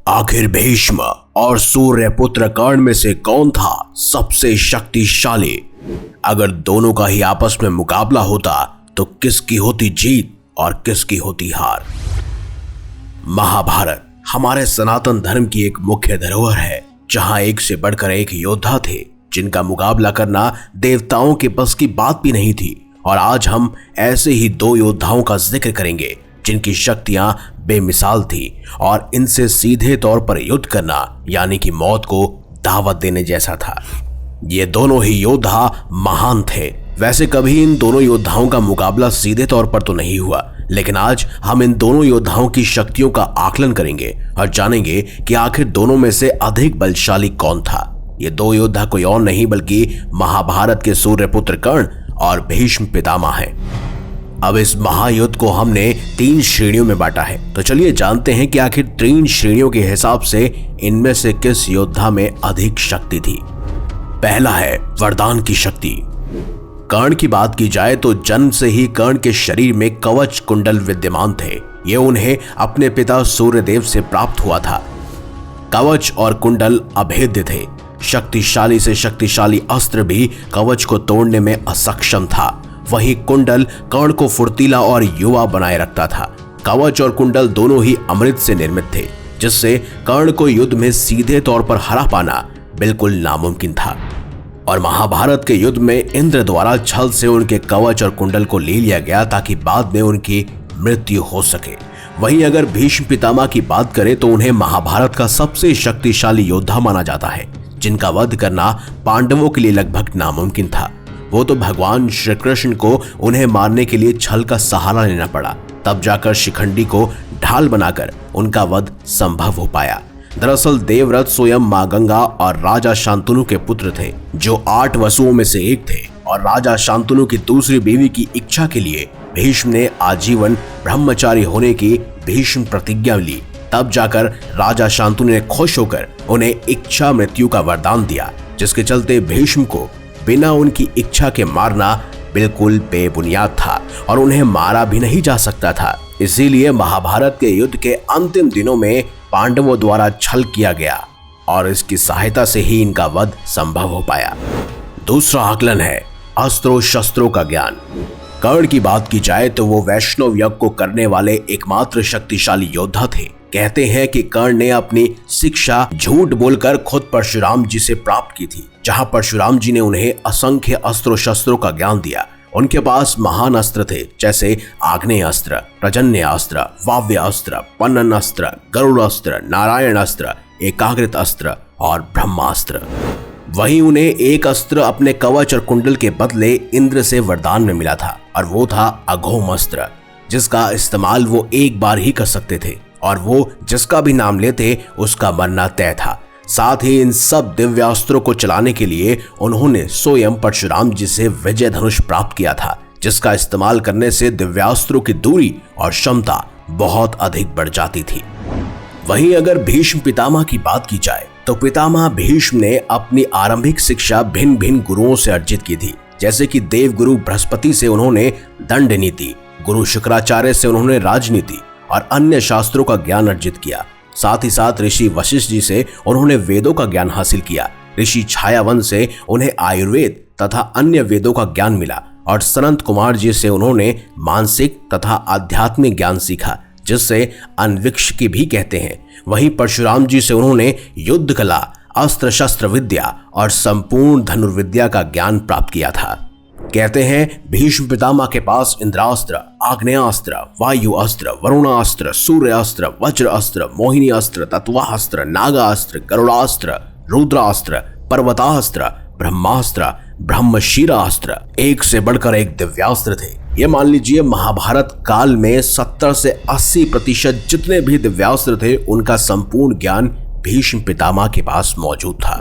आखिर भीष्म और सूर्यपुत्र कर्ण में से कौन था सबसे शक्तिशाली? अगर दोनों का ही आपस में मुकाबला होता तो किसकी होती जीत और किसकी होती हार? महाभारत हमारे सनातन धर्म की एक मुख्य धरोहर है, जहां एक से बढ़कर एक योद्धा थे जिनका मुकाबला करना देवताओं के बस की बात भी नहीं थी। और आज हम ऐसे ही दो योद्धाओं का जिक्र करेंगे जिनकी शक्तियां बेमिसाल थी और इनसे सीधे तौर पर युद्ध करना यानी कि मौत को दावत देने जैसा था। ये दोनों ही योद्धा महान थे। वैसे कभी इन दोनों योद्धाओं का मुकाबला सीधे तौर पर तो नहीं हुआ, लेकिन आज हम इन दोनों योद्धाओं की शक्तियों का आकलन करेंगे और जानेंगे कि आखिर दोनों में से अधिक बलशाली कौन था। ये दो योद्धा कोई और नहीं बल्कि महाभारत के सूर्यपुत्र कर्ण और भीष्म पितामह हैं। अब इस महायुद्ध को हमने 3 श्रेणियों में बांटा है, तो चलिए जानते हैं कि आखिर 3 श्रेणियों के हिसाब से इनमें से किस योद्धा में अधिक शक्ति थी। पहला है वरदान की शक्ति। कर्ण की बात की जाए तो जन्म से ही कर्ण के शरीर में कवच कुंडल विद्यमान थे। ये उन्हें अपने पिता सूर्यदेव से प्राप्त हुआ था। कवच और कुंडल अभेद्य थे। शक्तिशाली से शक्तिशाली अस्त्र भी कवच को तोड़ने में असक्षम था। वही कुंडल कर्ण को फुर्तीला और युवा बनाए रखता था। कवच और कुंडल दोनों ही अमृत से निर्मित थे, जिससे कर्ण को युद्ध में सीधे तौर पर हरा पाना बिल्कुल नामुमकिन था। और महाभारत के युद्ध में इंद्र द्वारा छल से उनके कवच और कुंडल को ले लिया गया ताकि बाद में उनकी मृत्यु हो सके। वहीं अगर भीष्म पितामह की बात करें तो उन्हें महाभारत का सबसे शक्तिशाली योद्धा माना जाता है, जिनका वध करना पांडवों के लिए लगभग नामुमकिन था। वो तो भगवान श्री कृष्ण को उन्हें मारने के लिए छल का सहारा लेना पड़ा, तब जाकर शिखंडी को ढाल बनाकर उनका वध संभव हो पाया। दरअसल देवव्रत स्वयं मां गंगा और राजा शांतनु के पुत्र थे, जो 8 वसुओं में से एक थे। और राजा शांतनु की दूसरी बीवी की इच्छा के लिए भीष्म ने आजीवन ब्रह्मचारी होने की भीष्म प्रतिज्ञा ली। तब जाकर राजा शांतनु ने खुश होकर उन्हें इच्छा मृत्यु का वरदान दिया, जिसके चलते भीष्म को बिना उनकी इच्छा के मारना बिल्कुल बेबुनियाद था और उन्हें मारा भी नहीं जा सकता था। इसीलिए महाभारत के युद्ध के अंतिम दिनों में पांडवों द्वारा छल किया गया और इसकी सहायता से ही इनका वध संभव हो पाया। दूसरा आकलन है अस्त्रों शस्त्रों का ज्ञान। कर्ण की बात की जाए तो वो वैष्णव यज्ञ को करने वाले एकमात्र शक्तिशाली योद्धा थे। कहते हैं कि कर्ण ने अपनी शिक्षा झूठ बोलकर खुद परशुराम जी से प्राप्त की थी, जहां परशुराम जी ने उन्हें असंख्य अस्त्रों शस्त्रों का ज्ञान दिया। उनके पास महान अस्त्र थे, जैसे आग्नेय अस्त्र, प्रजन्य अस्त्र, वाव्य अस्त्र, पन्नन अस्त्र, गरुड़ अस्त्र, नारायण अस्त्र, एकाग्रित अस्त्र और ब्रह्मास्त्र। वहीं उन्हें एक अस्त्र अपने कवच और कुंडल के बदले इंद्र से वरदान में मिला था, और वो था अघोम अस्त्र, जिसका इस्तेमाल वो एक बार ही कर सकते थे और वो जिसका भी नाम लेते उसका मरना तय था। साथ ही इन सब दिव्यास्त्रों को चलाने के लिए उन्होंने स्वयं परशुराम जी से विजय धनुष प्राप्त किया था, जिसका इस्तेमाल करने से दिव्यास्त्रों की दूरी और क्षमता बहुत अधिक बढ़ जाती थी। वहीं अगर भीष्म पितामह की बात की जाए तो पितामह भीष्म ने अपनी आरंभिक शिक्षा भिन्न भिन्न गुरुओं से अर्जित की थी। जैसे कि देव गुरु बृहस्पति से उन्होंने दंड नीति, गुरु शुक्राचार्य से उन्होंने राजनीति और अन्य शास्त्रों का ज्ञान अर्जित किया। साथ ही साथ ऋषि वशिष्ठ जी से उन्होंने वेदों का ज्ञान हासिल किया। ऋषि छायावन से उन्हें आयुर्वेद तथा अन्य वेदों का ज्ञान मिला और सनत कुमार जी से उन्होंने मानसिक तथा आध्यात्मिक ज्ञान सीखा, जिससे अन्वीक्षकी भी कहते हैं। वहीं परशुराम जी से उन्होंने युद्ध कला, अस्त्र शस्त्र विद्या और संपूर्ण धनुर्विद्या का ज्ञान प्राप्त किया था। कहते हैं भीष्म पितामह के पास इंद्रास्त्र, आग्नेयास्त्र, वायु अस्त्र, वरुणास्त्र, सूर्यास्त्र, वज्र अस्त्र, मोहिनी अस्त्र, तत्वास्त्र, नागास्त्र, गरुड़ास्त्र, रुद्रास्त्र, पर्वतास्त्र, ब्रह्मास्त्र, ब्रह्मशीरास्त्र, एक से बढ़कर एक दिव्यास्त्र थे। ये मान लीजिए महाभारत काल में 70 से 80% जितने भी दिव्यास्त्र थे उनका संपूर्ण ज्ञान भीष्म पितामह के पास मौजूद था।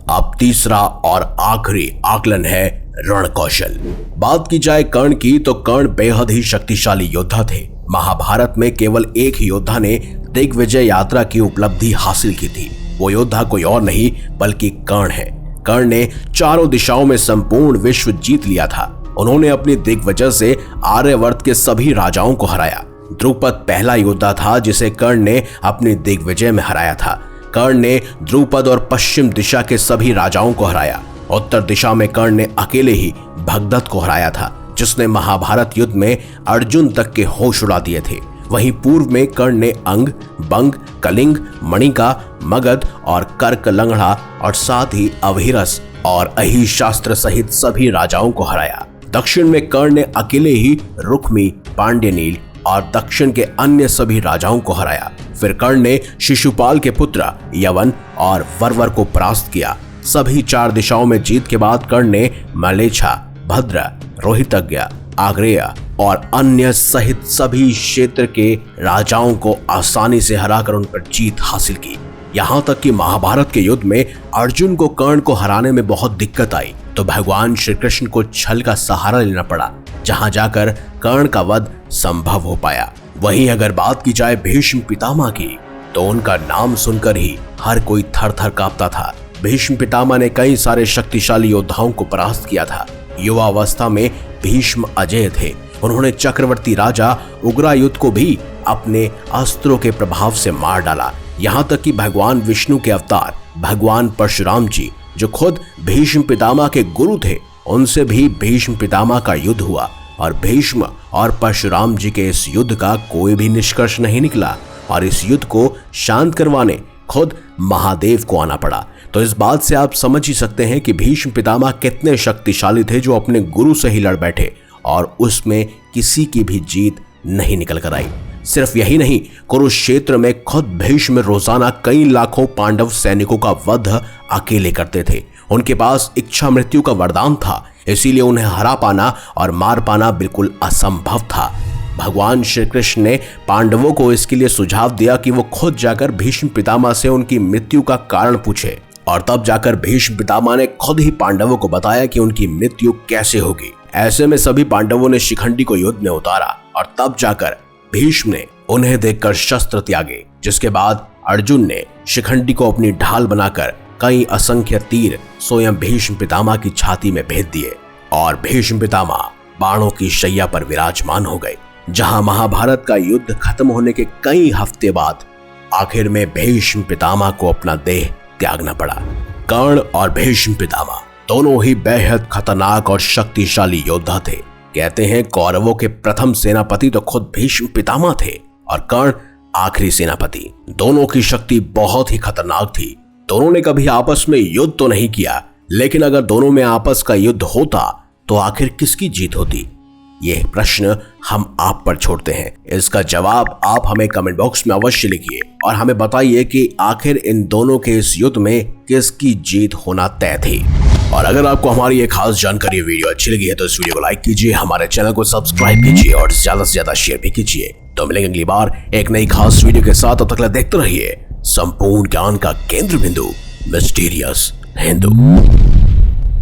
अब तीसरा और आखिरी आकलन है रण कौशल। बात की जाए कर्ण की तो कर्ण बेहद ही शक्तिशाली योद्धा थे। महाभारत में केवल एक ही योद्धा ने दिग्विजय यात्रा की उपलब्धि हासिल की थी। वो योद्धा कोई और नहीं बल्कि कर्ण है। कर्ण ने चारों दिशाओं में संपूर्ण विश्व जीत लिया था। उन्होंने अपनी दिग्विजय से आर्यवर्त के सभी राजाओं को हराया। द्रुपद पहला योद्धा था जिसे कर्ण ने अपनी दिग्विजय में हराया था। कर्ण ने द्रुपद और पश्चिम दिशा के सभी राजाओं को हराया। उत्तर दिशा में कर्ण ने अकेले ही भगदत्त को हराया था, जिसने महाभारत युद्ध में अर्जुन तक के होश उड़ा दिए थे। वहीं पूर्व में कर्ण ने अंग, बंग, कलिंग, मणिका, मगध और कर्क लंगड़ा और साथ ही अभिरस और अहिशास्त्र सहित सभी राजाओं को हराया। दक्षिण में कर्ण ने अकेले ही रुक्मी, पांड्यनील और दक्षिण के अन्य सभी राजाओं को हराया। फिर कर्ण ने शिशुपाल के पुत्र यवन और वरवर को परास्त किया। सभी 4 दिशाओं में जीत के बाद कर्ण ने मलेच्छा, भद्र, रोहितज्ञ, आग्नेय और अन्य सहित सभी क्षेत्र के राजाओं को आसानी से हराकर उन पर जीत हासिल की। यहाँ तक कि महाभारत के युद्ध में अर्जुन को कर्ण को हराने में बहुत दिक्कत आई, तो भगवान श्री कृष्ण को छल का सहारा लेना पड़ा, जहां जाकर कर्ण का वध संभव हो पाया। वहीं अगर बात की जाए भीष्म पितामह की, तो उनका नाम सुनकर ही हर कोई थर थर कांपता था। भीष्म पितामह ने कई सारे शक्तिशाली योद्धाओं को परास्त किया था। युवावस्था में भीष्म अजेय थे। उन्होंने चक्रवर्ती राजा उग्रायुध को भी अपने अस्त्रों के प्रभाव से मार डाला। यहाँ तक कि भगवान विष्णु के अवतार भगवान परशुराम जी, जो खुद भीष्म पितामह के गुरु थे, उनसे भी भीष्म पितामह का युद्ध हुआ और भीष्म और परशुराम जी के इस युद्ध का कोई भी निष्कर्ष नहीं निकला और इस युद्ध को शांत करवाने खुद महादेव को आना पड़ा। तो इस बात से आप समझ ही सकते हैं कि भीष्म पितामह कितने शक्तिशाली थे, जो अपने गुरु से ही लड़ बैठे और उसमें किसी की भी जीत नहीं निकल कर आई। सिर्फ यही नहीं, कुरुक्षेत्र में खुद भीष्म रोजाना कई लाखों पांडव सैनिकों का वध अकेले करते थे। उनके पास इच्छा मृत्यु का वरदान था, इसीलिए उन्हें हरा पाना और मार पाना बिल्कुल असंभव था। भगवान श्री कृष्ण ने पांडवों को इसके लिए सुझाव दिया कि वो खुद जाकर भीष्म पितामह से उनकी मृत्यु का कारण पूछे, और तब जाकर भीष्म पितामह ने खुद ही पांडवों को बताया कि उनकी मृत्यु कैसे होगी। ऐसे में सभी पांडवों ने शिखंडी को युद्ध में उतारा और तब जाकर भीष्म ने उन्हें देखकर शस्त्र त्यागे, जिसके बाद अर्जुन ने शिखंडी को अपनी ढाल बनाकर कई असंख्य तीर स्वयं भीष्म पितामह की छाती में भेज दिए और भीष्म पितामह बाणों की शैया पर विराजमान हो गए। जहां महाभारत का युद्ध खत्म होने के कई हफ्ते बाद आखिर में भीष्म पितामह को अपना देह त्यागना पड़ा। कर्ण और भीष्म पितामह दोनों ही बेहद खतरनाक और शक्तिशाली योद्धा थे। कहते हैं कौरवों के प्रथम सेनापति तो खुद भीष्म पितामह थे और कर्ण आखिरी सेनापति। दोनों की शक्ति बहुत ही खतरनाक थी। दोनों ने कभी आपस में युद्ध तो नहीं किया, लेकिन अगर दोनों में आपस का युद्ध होता तो आखिर किसकी जीत होती? यह प्रश्न हम आप पर छोड़ते हैं। इसका जवाब आप हमें कमेंट बॉक्स में अवश्य लिखिए और हमें बताइए कि आखिर इन दोनों के इस युद्ध में किसकी जीत होना तय थी। और अगर आपको हमारी ये खास जानकारी वीडियो अच्छी लगी है तो इस वीडियो को लाइक कीजिए, हमारे चैनल को सब्सक्राइब कीजिए और ज्यादा से ज्यादा शेयर भी कीजिए। तो मिलेंगे अगली बार एक नई खास वीडियो के साथ। तब तक देखते रहिए संपूर्ण ज्ञान का केंद्र बिंदु मिस्टीरियस हिंदू।